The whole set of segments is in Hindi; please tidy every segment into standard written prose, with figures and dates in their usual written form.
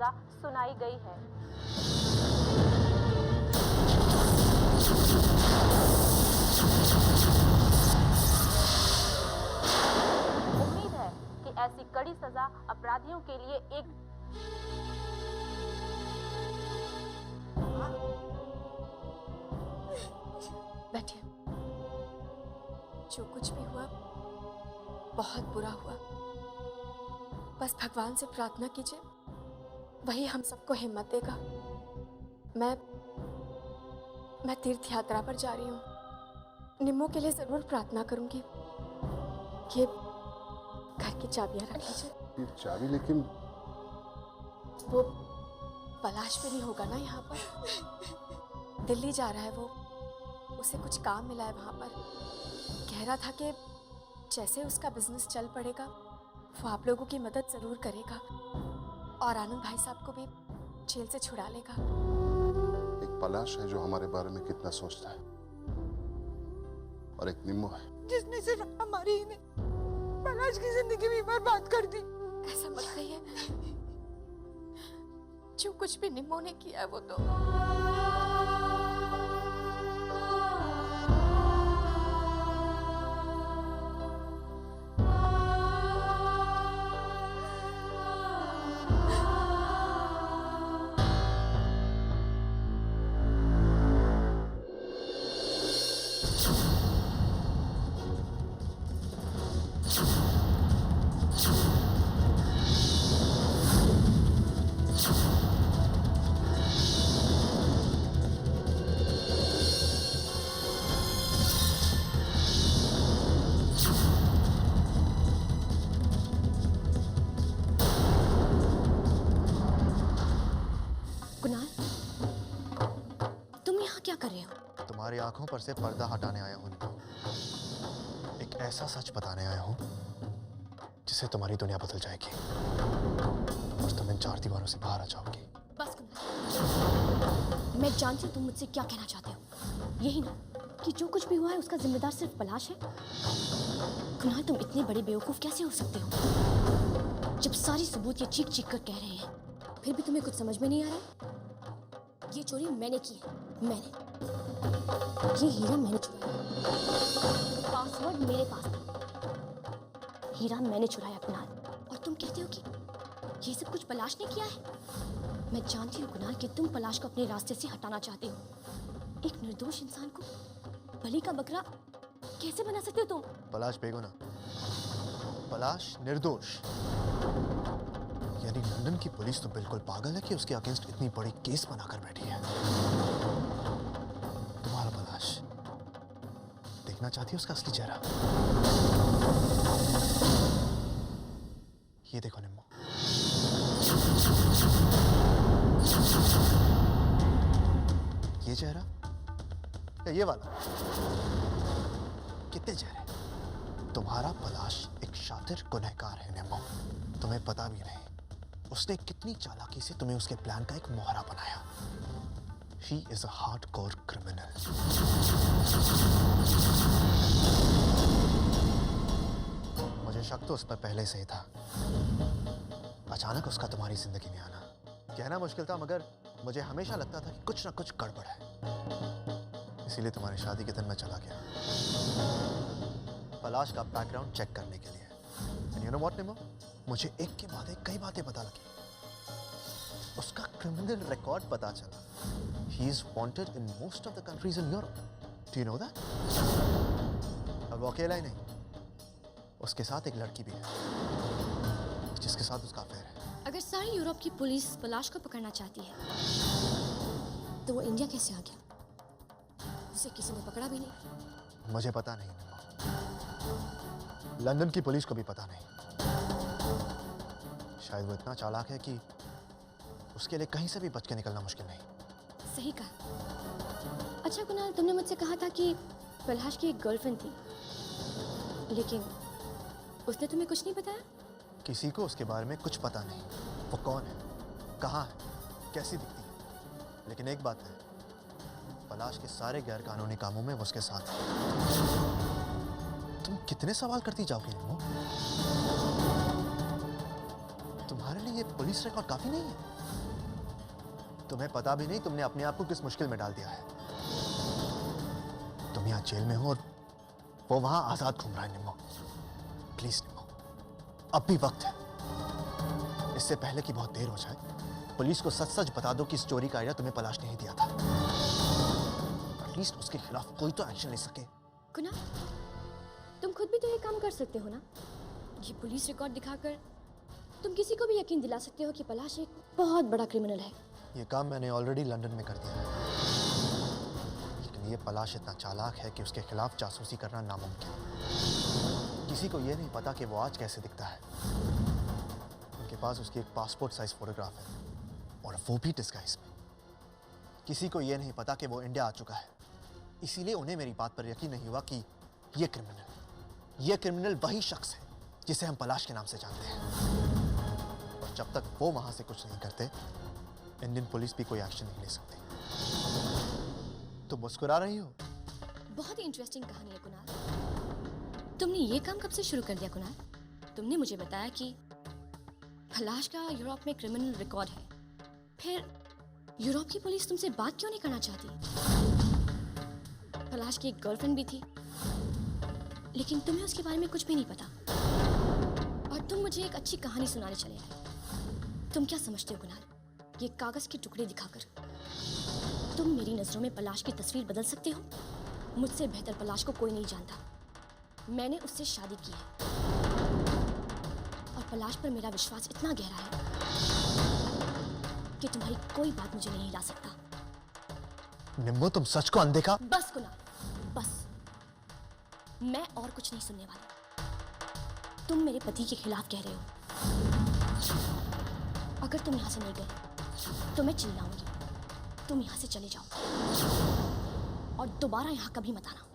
सजा सुनाई गई है। उम्मीद है कि ऐसी कड़ी सजा अपराधियों के लिए एक बैठिए। जो कुछ भी हुआ बहुत बुरा हुआ। बस भगवान से प्रार्थना कीजिए, वही हम सबको हिम्मत देगा। मैं तीर्थ यात्रा पर जा रही हूँ। निम्मो के लिए जरूर प्रार्थना करूंगी। ये घर की चाबियां रख लीजिए। चाबी? लेकिन वो पलाश भी नहीं होगा ना यहाँ पर। दिल्ली जा रहा है वो, उसे कुछ काम मिला है वहां पर। कह रहा था कि जैसे उसका बिजनेस चल पड़ेगा वो आप लोगों की मदद जरूर करेगा और आनंद भाई साहब को भी जेल से छुड़ा लेगा। एक पलाश है जो हमारे बारे में कितना सोचता है, और एक निम्मो है जिसने सिर्फ हमारी ही नहीं पलाश की जिंदगी भी बर्बाद कर दी। ऐसा मत कहिए। जो कुछ भी निम्मो ने किया है वो तो तुम्हारी आंखों पर से पर्दा हटाने आया हूं। एक ऐसा सच बताने आया हूं जिससे तुम्हारी दुनिया बदल जाएगी और तुम इन 4 दीवारों से बाहर आ जाओगी। बस कुनाल, मैं जानती हूँ तुम मुझसे क्या कहना चाहते हो। यही ना कि जो कुछ भी हुआ है उसका जिम्मेदार सिर्फ पलाश है। कुनाल, तुम इतने बड़े बेवकूफ कैसे हो सकते हो? जब सारी सबूत ये चीख चीख कर कह रहे हैं फिर भी तुम्हें कुछ समझ में नहीं आ रहा। ये चोरी मैंने की है, मैंने। ये हीरा मैंने चुराया, पासवर्ड मेरे पास था। हीरा मैंने चुराया कुनाल, और तुम कहते हो कि ये सब कुछ पलाश ने किया है। मैं जानती हूँ कुनाल कि तुम पलाश को अपने रास्ते से हटाना चाहते हो। एक निर्दोष इंसान को बलि का बकरा कैसे बना सकते हो तुम? पलाश बेगुनाह, पलाश निर्दोष। यानी लंदन की पुलिस तो बिल्कुल पागल है कि उसके अगेंस्ट इतनी बड़ी केस बनाकर बैठी है। तुम्हारा पलाश देखना चाहती है उसका असली चेहरा? ये देखो निम्मो, ये चेहरा या ये वाला? कितने चेहरे? तुम्हारा पलाश एक शातिर गुनहगार है निम्मो, तुम्हें पता भी नहीं उसने कितनी चालाकी से तुम्हें उसके प्लान का एक मोहरा बनाया। He is a hardcore criminal. मुझे शक तो उस पर पहले से ही था। अचानक उसका तुम्हारी जिंदगी में आना कहना मुश्किल था, मगर मुझे हमेशा लगता था कि कुछ ना कुछ गड़बड़ है। इसीलिए तुम्हारी शादी के दिन मैं चला गया पलाश का बैकग्राउंड चेक करने के लिए। And you know what, Nimmo? मुझे एक के बाद एक कई बातें पता लगी। उसका क्रिमिनल रिकॉर्ड पता चला। He is wanted in most of the countries in Europe. Do you know that? और वो अकेला ही नहीं, उसके साथ एक लड़की भी है जिसके साथ उसका अफेयर है। अगर सारी यूरोप की पुलिस पलाश को पकड़ना चाहती है तो वो इंडिया कैसे आ गया? उसे किसी ने पकड़ा भी नहीं। मुझे पता नहीं निम्मो, लंदन की पुलिस को भी पता नहीं। शायद वो इतना चालाक है कि उसके लिए कहीं से भी बच के निकलना मुश्किल नहीं। सही कहा। अच्छा कुनाल, तुमने मुझसे कहा था कि पलाश की एक गर्लफ्रेंड थी, लेकिन उसने तुम्हें कुछ नहीं बताया? किसी को उसके बारे में कुछ पता नहीं। वो कौन है, कहाँ है, कैसी दिखती है। लेकिन एक बात है, पलाश के सारे गैरकानूनी कामों में वो उसके साथ है। तुम कितने सवाल करती जाओगे निम्मो? तुम्हारे लिए ये पुलिस रिकॉर्ड काफी नहीं है? तुम्हें पता भी नहीं तुमने अपने आप को किस मुश्किल में डाल दिया है। तुम यहाँ जेल में हो और वो वहां आजाद घूम रहा है। निम्मो, प्लीज निम्मो, अब भी वक्त है। इससे पहले कि बहुत देर हो जाए, पुलिस को सच सच बता दो कि इस चोरी का आइडिया तुम्हें पलाश ने ही दिया था। एटलीस्ट उसके खिलाफ कोई तो एक्शन ले सके। कुणाल, तुम खुद भी तो ये काम कर सकते हो ना। ये पुलिस रिकॉर्ड दिखाकर तुम किसी को भी यकीन दिला सकते हो कि पलाश एक बहुत बड़ा क्रिमिनल है। ये काम मैंने ऑलरेडी लंदन में कर दिया है। लेकिन ये पलाश इतना चालाक है कि उसके खिलाफ जासूसी करना नामुमकिन है। किसी को ये नहीं पता कि वो आज कैसे दिखता है। उनके पास उसकी एक पासपोर्ट साइज फोटोग्राफ है, और वो भी डिस्गाइज में। किसी को ये नहीं पता कि वो इंडिया आ चुका है। इसीलिए उन्हें मेरी बात पर यकीन नहीं हुआ कि ये क्रिमिनल वही शख्स है जिसे हम पलाश के नाम से जानते हैं। और जब तक वो वहां से कुछ नहीं करते, इंडियन पुलिस भी कोई एक्शन नहीं ले सकती। तुम मुस्कुरा रही हो? बहुत ही इंटरेस्टिंग कहानी है कुणाल। तुमने ये काम कब से शुरू कर दिया कुणाल? तुमने मुझे बताया कि पलाश का यूरोप में क्रिमिनल रिकॉर्ड है। फिर यूरोप की पुलिस तुमसे बात क्यों नहीं करना चाहती? पलाश की एक गर्लफ्रेंड भी थी, लेकिन तुम्हें उसके बारे में कुछ भी नहीं पता, और तुम मुझे एक अच्छी कहानी सुनाने चले आए। तुम क्या समझते हो कुणाल? ये कागज के टुकड़े दिखाकर तुम मेरी नजरों में पलाश की तस्वीर बदल सकते हो? मुझसे बेहतर पलाश को कोई नहीं जानता। मैंने उससे शादी की है, और पलाश पर मेरा विश्वास इतना गहरा है कि तुम्हारी कोई बात मुझे नहीं हिला सकता। निम्मो, तुम सच को अनदेखा। बस कुणाल, बस। मैं और कुछ नहीं सुनने वाली। तुम मेरे पति के खिलाफ कह रहे हो। अगर तुम यहाँ से नहीं गए तो मैं चिल्लाऊंगी। तुम यहाँ से चले जाओ और दोबारा यहाँ कभी मत आना।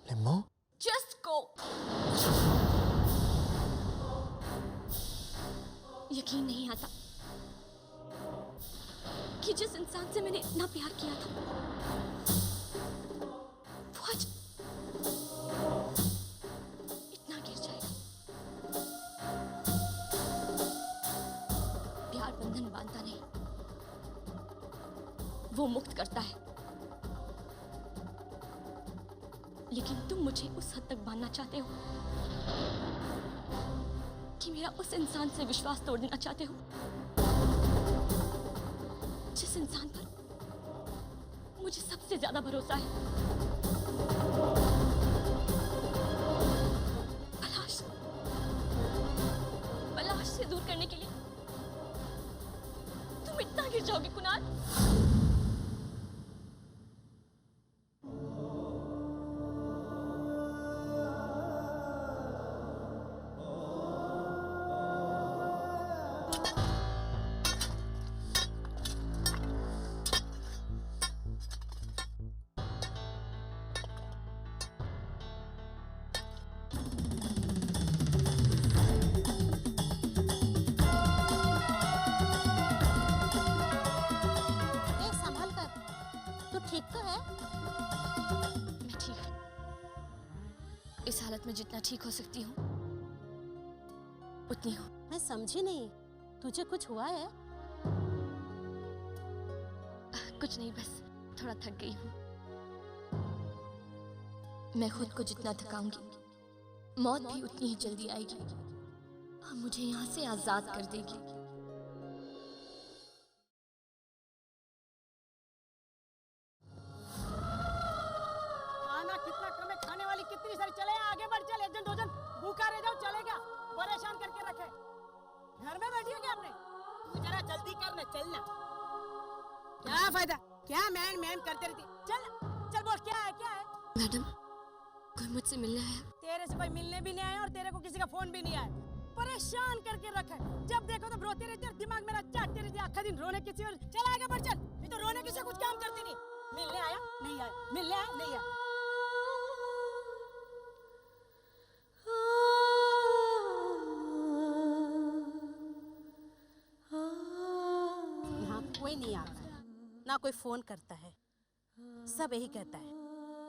Nimmo, just go. यकीन नहीं आता कि जिस इंसान से मैंने इतना प्यार किया था, वो आज इतना गिर जाएगा। प्यार बंधन बांधता नहीं, वो मुक्त करता है। लेकिन तुम मुझे उस हद तक बांधना चाहते हो कि मेरा उस इंसान से विश्वास तोड़ देना चाहते हो, जिस इंसान पर मुझे सबसे ज्यादा भरोसा है। पलाश से दूर करने के लिए तुम इतना गिर जाओगे कुणाल? इस हालत में जितना ठीक हो सकती हूँ उतनी हो। मैं समझी नहीं, तुझे कुछ हुआ है? कुछ नहीं, बस थोड़ा थक गई हूँ। मैं खुद को जितना थकाऊंगी, मौत भी उतनी ही जल्दी आएगी और मुझे यहाँ से आजाद कर देगी। कितना कम है, खाने वाली कितनी सारी। चले आगे बढ़, चल। एक जन दो जन भूखा रह जाओ, चलेगा? परेशान करके रखे। घर में बैठी हो क्या आपने? तू जरा जल्दी करना, चलना। क्या फायदा, क्या मैन मैन करते रहती। चल चल, बोल क्या है, क्या है? मैडम, कोई मुझसे मिलने आया? तेरे से कोई मिलने भी नहीं आया और तेरे को किसी का फोन भी नहीं आया। परेशान करके रखा है। जब देखो तो रोती रहती है, दिमाग मेरा चाटती रहती है। आखा दिन रोने किसी और। चल आगे बढ़, चल। नहीं तो रोने किसी कुछ काम करती नहीं। मिलने आया नहीं आया, मिलने आया नहीं आया। यहाँ कोई नहीं आता है, ना कोई फोन करता है। सब यही कहता है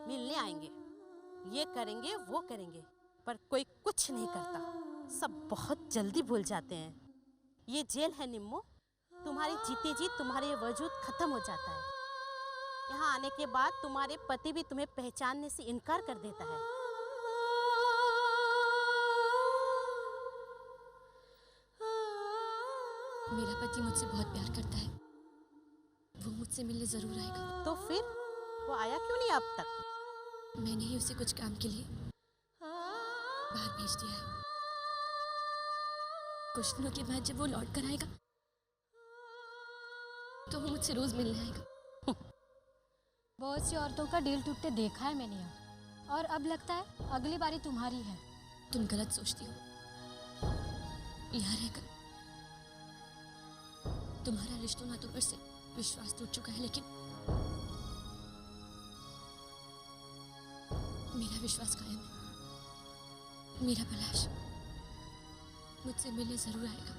मिलने आएंगे, ये करेंगे, वो करेंगे, पर कोई कुछ नहीं करता। सब बहुत जल्दी भूल जाते हैं। ये जेल है निम्मो, तुम्हारी जीते जी तुम्हारे वजूद खत्म हो जाता है। यहाँ आने के बाद तुम्हारे पति भी तुम्हें पहचानने से इनकार कर देता है। मेरा पति मुझसे बहुत प्यार करता है, वो मुझसे मिलने जरूर आएगा। तो फिर वो आया क्यों नहीं अब तक? मैंने ही उसे कुछ काम के लिए बाहर भेज दिया है। कुछ दिनों के बाद जब वो लौट कर आएगा तो वो मुझसे रोज मिलने आएगा। बहुत सी औरतों का डील टूटते देखा है मैंने यहाँ, और अब लगता है अगली बारी तुम्हारी है। तुम गलत सोचती हो। यहाँ रहकर तुम्हारा रिश्तों नातों पर से विश्वास टूट चुका है, लेकिन मेरा विश्वास कायम है। मेरा पलाश मुझसे मिलने जरूर आएगा।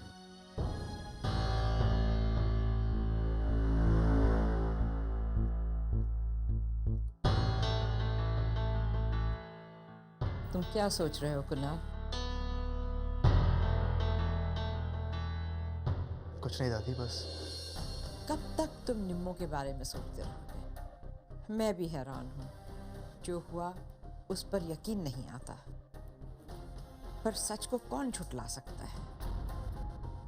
तुम क्या सोच रहे हो कुणाल? कुछ नहीं दादी, बस कब तक तुम निम्मो के बारे में सोचते रहोगे? मैं भी हैरान हूँ। जो हुआ उस पर यकीन नहीं आता, पर सच को कौन झुठला सकता है?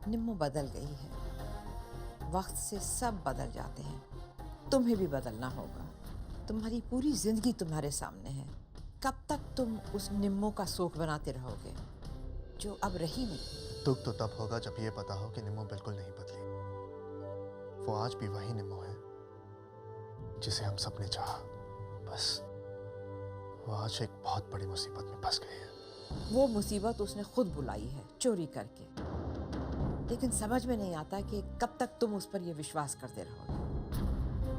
निम्मो बदल गई है। वक्त से सब बदल जाते हैं। तुम्हें भी बदलना होगा। तुम्हारी पूरी जिंदगी तुम्हारे सामने है। कब तक तुम उस निम्मो का शोक बनाते रहोगे जो अब रही नहीं? दुख तो तब होगा जब ये पता हो कि निम्मो बिल्कुल नहीं बदली। वो आज भी वही निम्मो है जिसे हम सबने चाहा। बस वो आज एक बहुत बड़ी मुसीबत में फंस गई है। वो मुसीबत उसने खुद बुलाई है, चोरी करके। लेकिन समझ में नहीं आता कि कब तक तुम उस पर यह विश्वास करते रहोगे,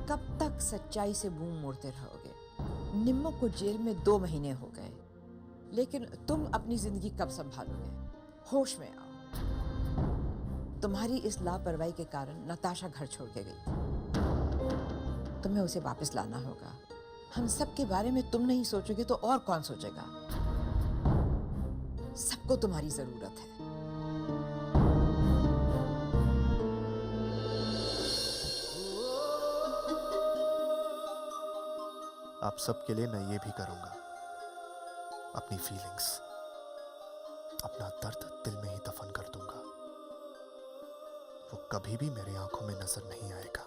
कब तक सच्चाई से मुंह मोड़ते रहोगे। निम्मो को जेल में 2 महीने हो गए, लेकिन तुम अपनी जिंदगी कब संभालोगे? होश में आओ। तुम्हारी इस लापरवाही के कारण नताशा घर छोड़ के गई थी। तुम्हें उसे वापस लाना होगा। हम सब के बारे में तुम नहीं सोचोगे तो और कौन सोचेगा? सबको तुम्हारी जरूरत है। आप सबके लिए मैं ये भी करूंगा। अपनी फीलिंग्स, अपना दर्द दिल में ही दफन कर दूंगा। वो कभी भी मेरी आंखों में नजर नहीं आएगा।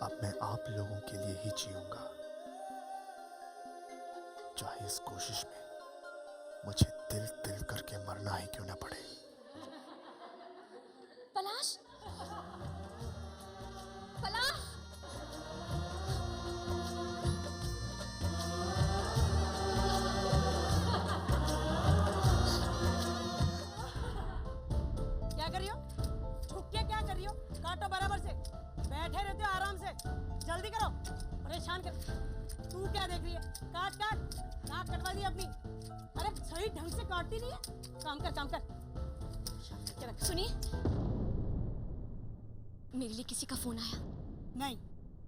अब मैं आप लोगों के लिए ही जीऊंगा, चाहे इस कोशिश में मुझे दिल दिल करके मरना ही क्यों ना पड़े। पलाश, पलाश! क्या कर रही हो? झुक के क्या कर रही हो? काटो बराबर से। बैठे रहते हो आराम से। जल्दी करो, परेशान कर। तू क्या देख रही है? काट काट, नाक कटवा दी अपनी। अरे सही ढंग से काटती नहीं है। काम कर, काम कर। शांत करके रख। सुनिए, मेरे लिए किसी का फोन आया। नहीं,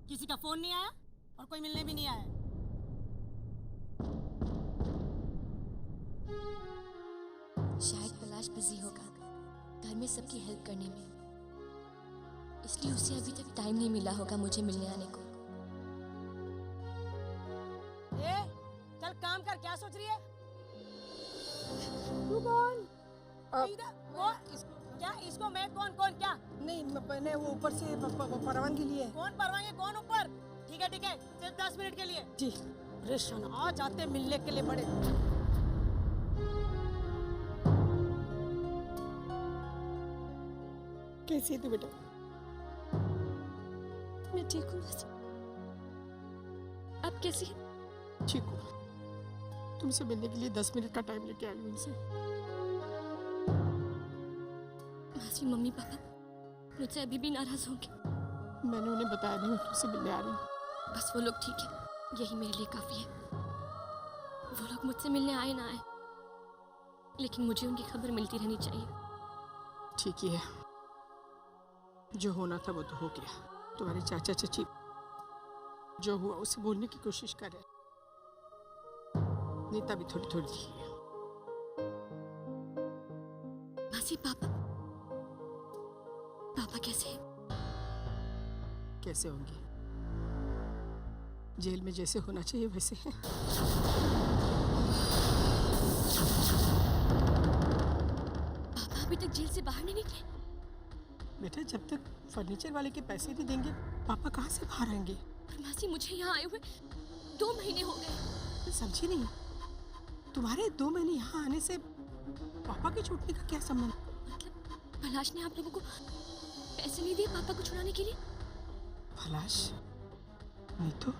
किसी का फोन नहीं आया और कोई मिलने भी नहीं आया। शायद पलाश बिजी होगा घर में सबकी हेल्प करने में, इसलिए उसे अभी तक टाइम नहीं मिला होगा मुझे मिलने आने को। ए, चल काम कर। क्या सोच रही है? तू कौन? इधर कौन? क्या इसको मैं कौन कौन क्या? नहीं, मैंने वो ऊपर से परवान के लिए। कौन परवाएंगे? कौन ऊपर? ठीक है सिर्फ 10 मिनट के लिए। जी। परेशान आ जाते मिलने के लिए बड़े। कैसी है तू बेटा? मैं ठीक हूँ मासी। आप कैसी हैं? ठीक हूँ। तुमसे मिलने के लिए 10 मिनट का टाइम लेके आई हूँ इनसे। मासी, मम्मी पापा मुझसे अभी भी नाराज होंगे। मैंने उन्हें बताया नहीं मैं तुमसे मिलने आ रही हूँ। बस वो लोग ठीक है, यही मेरे लिए काफी है। वो लोग मुझसे मिलने आए ना आए, लेकिन मुझे उनकी खबर मिलती रहनी चाहिए। ठीक ही है, जो होना था वो तो हो गया। तुम्हारे चाचा चाची जो हुआ उसे बोलने की कोशिश कर रहे। नीता भी थोड़ी थोड़ी थी। मासी, पापा कैसे? कैसे होंगे? जेल में जैसे होना चाहिए वैसे है। पापा अभी तक जेल से बाहर नहीं निकले? बेटा, जब तक फर्नीचर वाले के पैसे नहीं देंगे पापा कहाँ से बाहर आएंगे? पर मासी, मुझे यहाँ आए हुए 2 महीने हो गए। समझी नहीं? तुम्हारे 2 महीने यहाँ आने से पापा के छूटने का क्या संबंध? मतलब पलाश ने आप लोगों को पैसे नहीं दिए पापा को छुड़ाने के लिए? पलाश? नहीं तो